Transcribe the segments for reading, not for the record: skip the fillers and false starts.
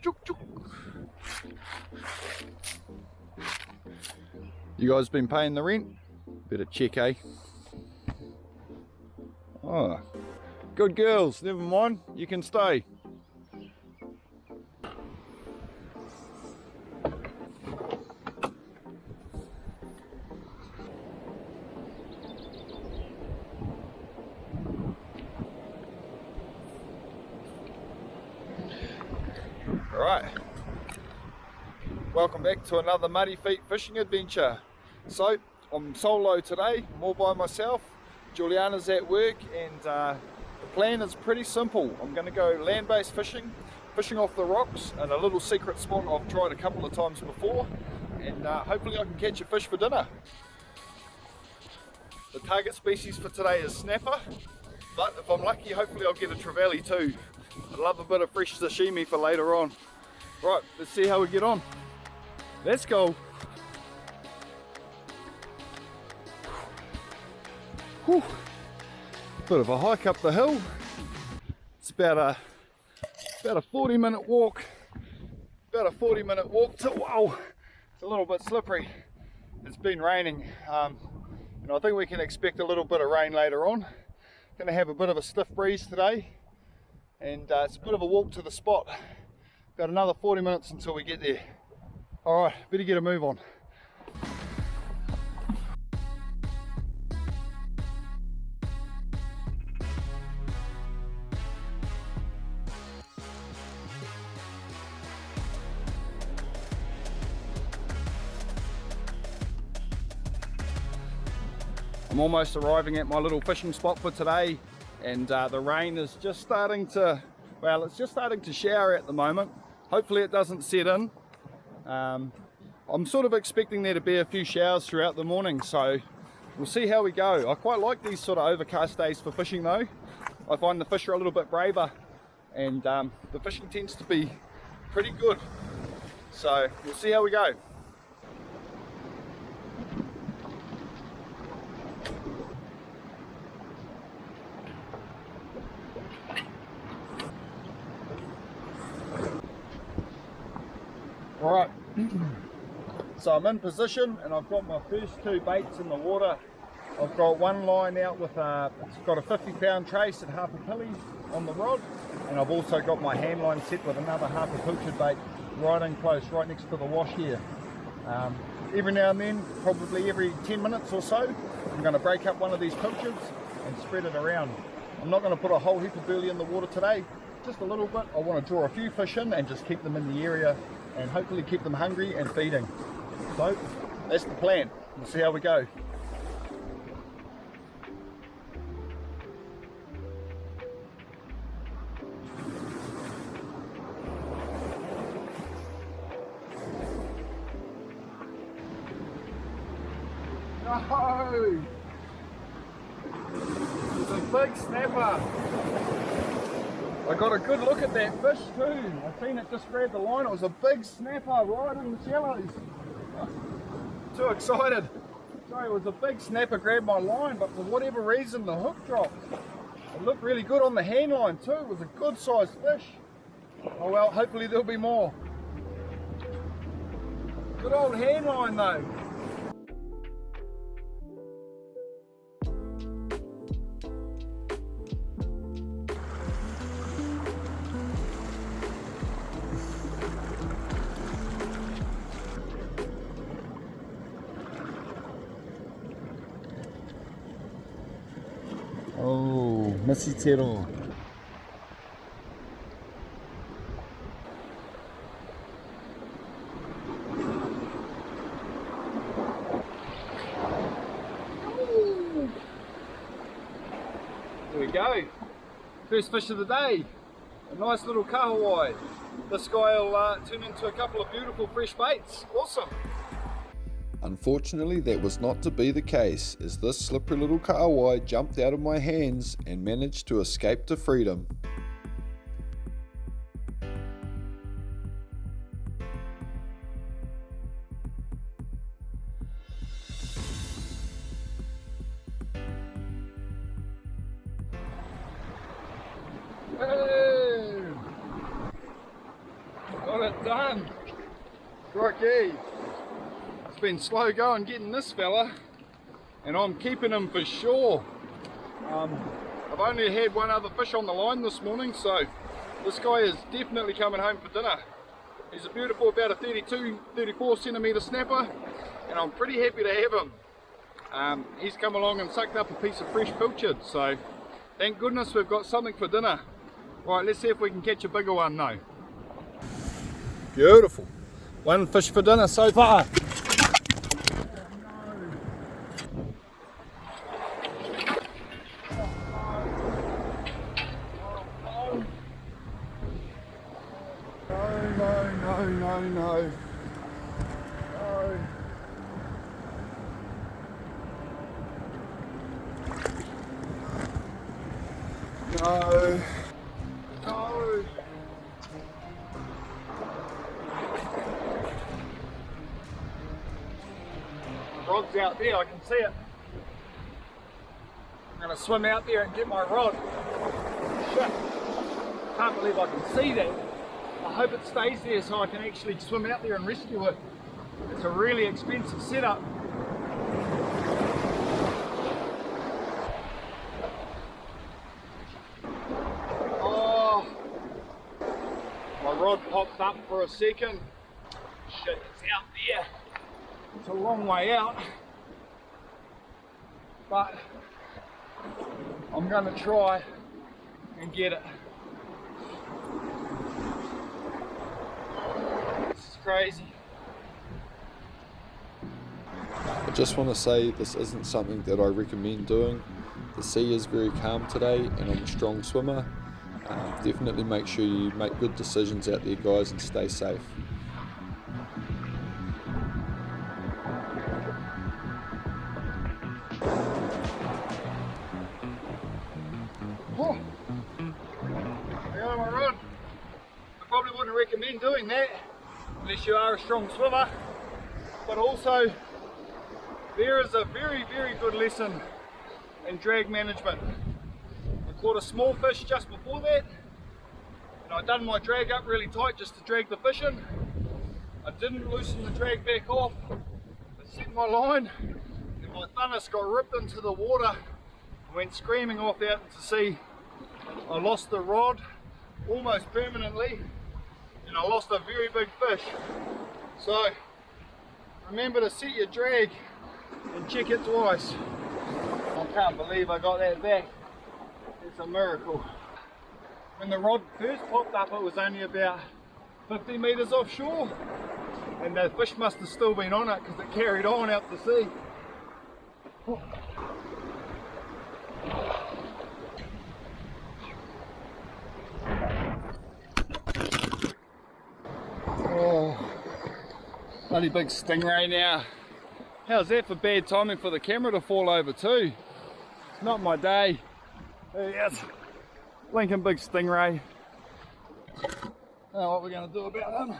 Chook, chook. You guys been paying the rent? Better check, eh? Oh, good girls, never mind, you can stay. Right, welcome back to another Muddy Feet fishing adventure. So, I'm solo today, I'm all by myself. Juliana's at work, and the plan is pretty simple. I'm going to go land-based fishing off the rocks in a little secret spot I've tried a couple of times before, and hopefully I can catch a fish for dinner. The target species for today is snapper, but if I'm lucky, hopefully I'll get a trevally too. I'd love a bit of fresh sashimi for later on. Right, let's see how we get on. Let's go. Whew. Bit of a hike up the hill. It's about a 40-minute walk. About a 40-minute walk to, wow, it's a little bit slippery. It's been raining, and I think we can expect a little bit of rain later on. Going to have a bit of a stiff breeze today, and it's a bit of a walk to the spot. Got another 40 minutes until we get there. Alright, better get a move on. I'm almost arriving at my little fishing spot for today, and the rain is just starting to, well, it's just starting to shower at the moment. Hopefully it doesn't set in. I'm sort of expecting there to be a few showers throughout the morning, so we'll see how we go. I quite like these sort of overcast days for fishing though. I find the fish are a little bit braver, and the fishing tends to be pretty good. So we'll see how we go. Alright, so I'm in position and I've got my first two baits in the water. I've got one line out with it's got a 50-pound trace at half a pilly on the rod, and I've also got my hand line set with another half a pilchard bait right in close, right next to the wash here. Every now and then, probably every 10 minutes or so, I'm going to break up one of these pilchards and spread it around. I'm not going to put a whole heap of burley in the water today, just a little bit. I want to draw a few fish in and just keep them in the area and hopefully keep them hungry and feeding. So that's the plan. We'll see how we go. No! It's a big snapper. I got a good look at that fish too. I seen it just grab the line. It was a big snapper right in the shallows. Too excited. Sorry, it was a big snapper grabbed my line, but for whatever reason the hook dropped. It looked really good on the hand line too. It was a good sized fish. Oh well, hopefully there'll be more. Good old hand line though. Oh, masitero. There we go. First fish of the day. A nice little kahawai. This guy will turn into a couple of beautiful fresh baits. Awesome. Unfortunately, that was not to be the case, as this slippery little kahawai jumped out of my hands and managed to escape to freedom. Got done. Crikey. It's been slow going getting this fella, and I'm keeping him for sure. I've only had one other fish on the line this morning, so this guy is definitely coming home for dinner. He's a beautiful, about a 34 centimetre snapper, and I'm pretty happy to have him. He's come along and sucked up a piece of fresh pilchard, so thank goodness we've got something for dinner. Right, let's see if we can catch a bigger one now. Beautiful. One fish for dinner so far. No. The rod's out there, I can see it. I'm going to swim out there and get my rod. Shit. Can't believe I can see that. I hope it stays there so I can actually swim out there and rescue it. It's a really expensive setup. Oh, my rod popped up for a second. Shit, it's out there. It's a long way out. But I'm going to try and get it. Crazy. I just want to say this isn't something that I recommend doing. The sea is very calm today and I'm a strong swimmer. Definitely make sure you make good decisions out there, guys, and stay safe. Oh, I got my rod. I probably wouldn't recommend doing that unless you are a strong swimmer, but also there is a very good lesson in drag management. I caught a small fish just before that, and I done my drag up really tight just to drag the fish in. I didn't loosen the drag back off. I set my line and my thunnis got ripped into the water and went screaming off out into sea. I lost the rod almost permanently, and I lost a very big fish. So remember to set your drag and check it twice. I can't believe I got that back. It's a miracle. When the rod first popped up, it was only about 50 metres offshore, and the fish must have still been on it because it carried on out to sea. Oh, bloody big stingray now. How's that for bad timing for the camera to fall over too? It's not my day. Yes, blinking big stingray. I don't know what we're going to do about him.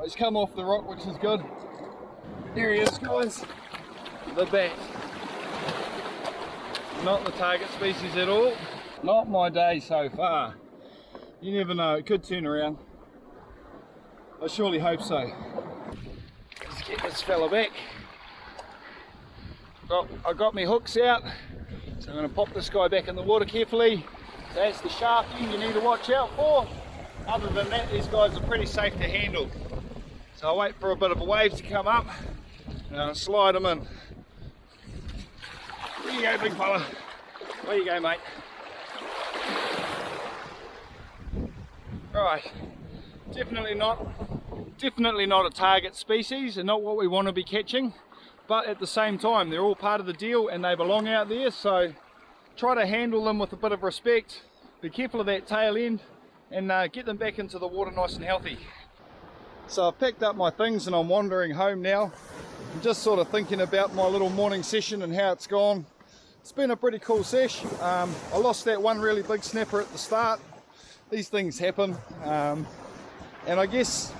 He's come off the rock, which is good. Here he is, guys. The bat. Not the target species at all. Not my day so far. You never know, it could turn around. I surely hope so. Let's get this fella back. I got my hooks out, so I'm going to pop this guy back in the water carefully. That's the sharp end you need to watch out for. Other than that, these guys are pretty safe to handle. So I'll wait for a bit of a wave to come up and I'll slide them in. There you go, big fella. There you go, mate. Right, definitely not a target species and not what we want to be catching, but at the same time they're all part of the deal and they belong out there, so try to handle them with a bit of respect, be careful of that tail end, and get them back into the water nice and healthy. So I've packed up my things and I'm wandering home now. I'm just sort of thinking about my little morning session and how it's gone. It's been a pretty cool sesh. I lost that one really big snapper at the start. These things happen, and I guess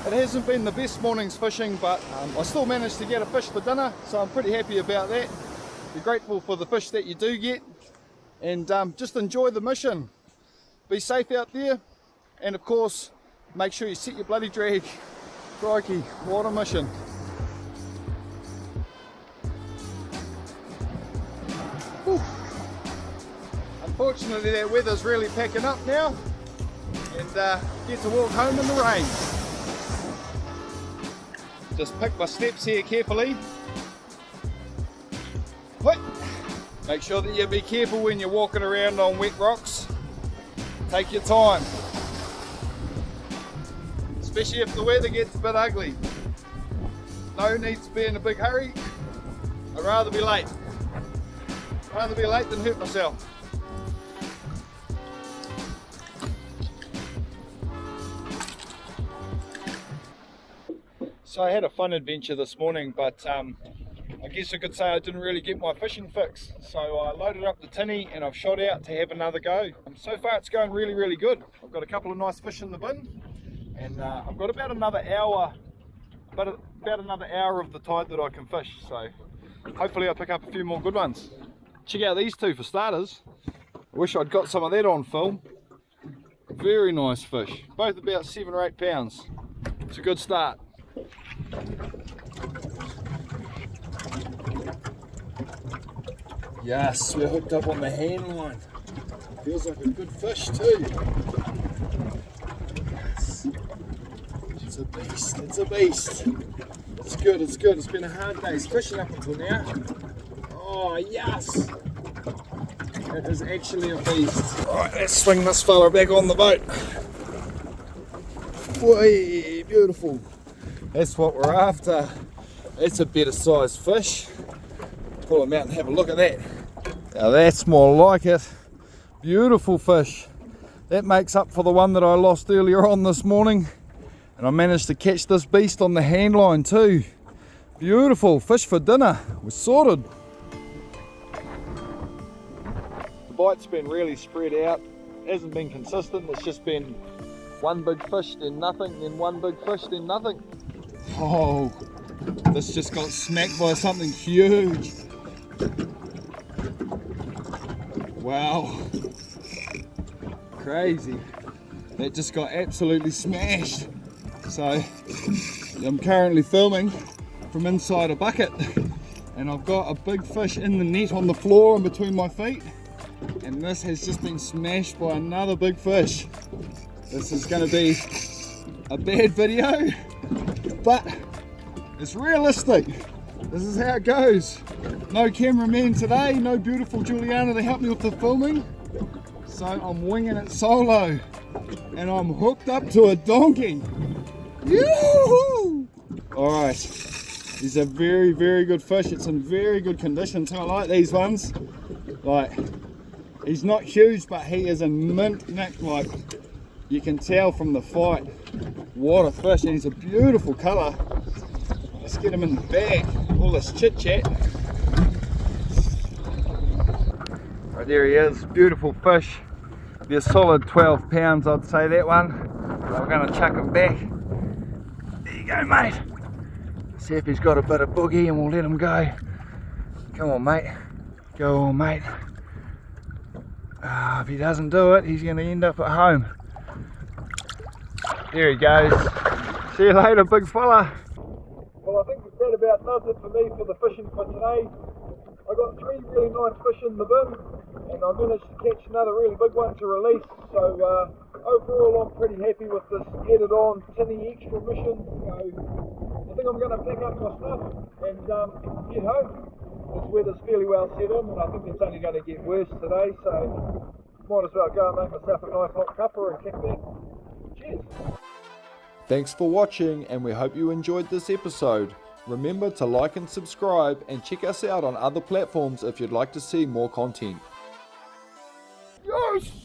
it hasn't been the best morning's fishing, but I still managed to get a fish for dinner, so I'm pretty happy about that. Be grateful for the fish that you do get, and just enjoy the mission. Be safe out there, And of course, make sure you set your bloody drag. Crikey, what a mission. Whew. Unfortunately, that weather's really packing up now, and get to walk home in the rain. Just pick my steps here carefully. What? Make sure that you be careful when you're walking around on wet rocks. Take your time, especially if the weather gets a bit ugly. No need to be in a big hurry. I'd rather be late. Rather be late than hurt myself. So I had a fun adventure this morning, but I guess I could say I didn't really get my fishing fix. So I loaded up the tinny and I've shot out to have another go. So far it's going really, really good. I've got a couple of nice fish in the bin, and I've got about another hour, about another hour of the tide that I can fish. So hopefully I'll pick up a few more good ones. Check out these two for starters. I wish I'd got some of that on film. Very nice fish, both about 7 or 8 pounds. It's a good start. Yes, we're hooked up on the hand line. Feels like a good fish too. Yes. It's a beast, it's a beast. It's good, it's good. It's been a hard day's fishing up until now. Oh yes! It is actually a beast. Alright, let's swing this fella back on the boat. Way beautiful. That's what we're after. That's a better sized fish. Pull him out and have a look at that. Now that's more like it. Beautiful fish. That makes up for the one that I lost earlier on this morning. And I managed to catch this beast on the hand line too. Beautiful fish for dinner. We're sorted. The bite's been really spread out. It hasn't been consistent. It's just been one big fish, then nothing, then one big fish, then nothing. Oh, this just got smacked by something huge. Wow, crazy. That just got absolutely smashed. So I'm currently filming from inside a bucket, and I've got a big fish in the net on the floor in between my feet, and this has just been smashed by another big fish. This is going to be a bad video, but it's realistic. This is how it goes. No cameraman today, no beautiful Juliana to help me with the filming, so I'm winging it solo, and I'm hooked up to a donkey. Yoo-hoo! Alright, he's a very, very good fish. It's in very good condition too. I like these ones. Like, he's not huge, but he is in mint nick. Like, you can tell from the fight. What a fish, and he's a beautiful colour. Let's get him in the bag. All this chit chat. Right, there he is, beautiful fish. Be a solid 12 pounds, I'd say, that one. We're going to chuck him back. There you go, mate. See if he's got a bit of boogie and we'll let him go. Come on, mate. Go on, mate. If he doesn't do it, he's going to end up at home. There he goes. See you later, big fella. Well, I think that about does it for me for the fishing for today. I got 3 really nice fish in the bin, and I managed to catch another really big one to release. So overall, I'm pretty happy with this added on tinny extra mission. So I think I'm going to pack up my stuff and head home. This weather's fairly well set in, and I think it's only going to get worse today. So might as well go and make myself a nice hot cuppa and kick back. Cheers. Thanks for watching, and we hope you enjoyed this episode. Remember to like and subscribe, and check us out on other platforms if you'd like to see more content.